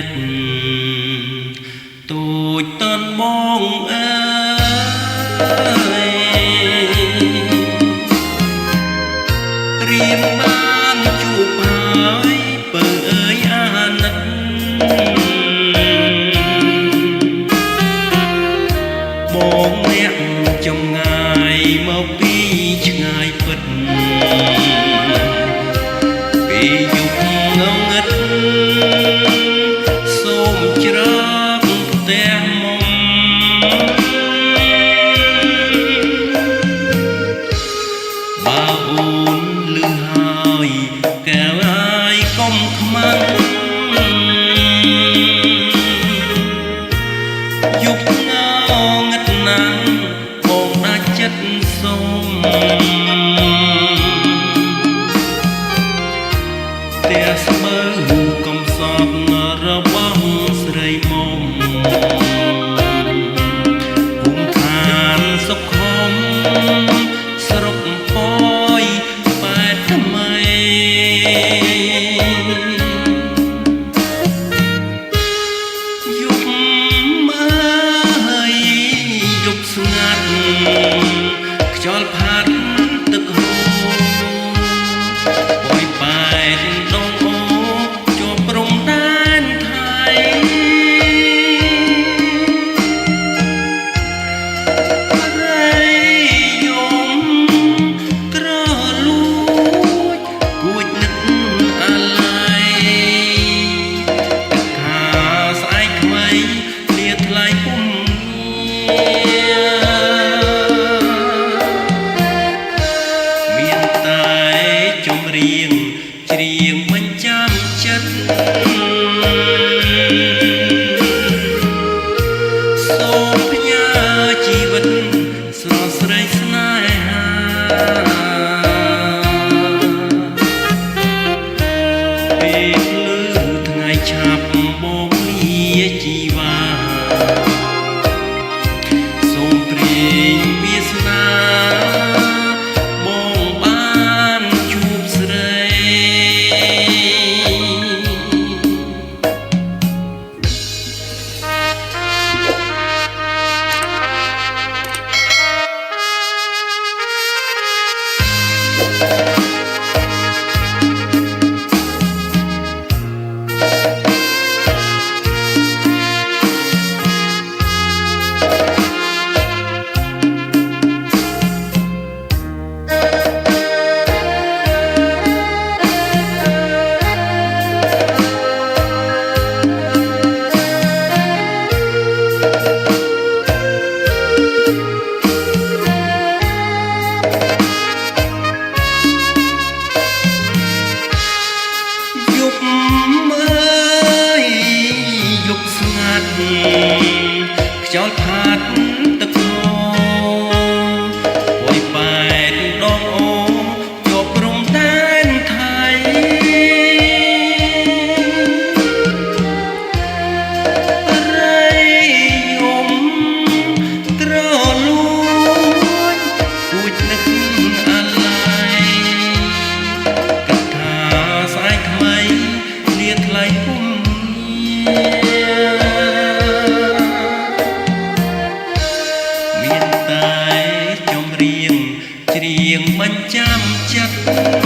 តទូចតន់បងអើយរៀមបានជួបហើយពើអើយអាណិតបងអ្នកចំងាយមកពីឆ្ងាយពិតពីយុគងងឹតសូមច្រើកផ្ទះមុំបើអូនលឺហើយកែវហើយកុំខ្មាំងយុគងងឹតណាស់បងដាច់ចិត្តសូមតែស្មើកំសត់របស់ស្រីមុំភូមិឋានសុខមស្រុកពយបែតថ្មីយុគមើយយុគស្ងាត់ខ្យល់ផាត់ទឹកហូរពយបែតដងអូជាប់ព្រំដែនថៃរៃយំក្រលួចគួចនឹកអាឡ័យថាស្អែកថ្មីលាថ្លៃពុំមានតែចម្រៀងច្រៀងបញ្ចាំចិត្តសូមផ្ញើជីវិតស្រស់ស្រីស្នេហាពេលលឺថ្ងៃឆាប់បងលាជីវ៉ាសូមព្រេងវាសនាបងបានជួបស្រីយុគមើយយុគស្ងាត់ខ្យល់ផាត់ទឹកហូរពយបែតដងអូជាប់ព្រំដែនថៃរៃយំត្រលួចគួចនឹកអាឡ័យគិតថាស្អែកថ្មីលាថ្លៃពុំមានតែចម្រៀងច្រៀងបញ្ចាំចិត្ត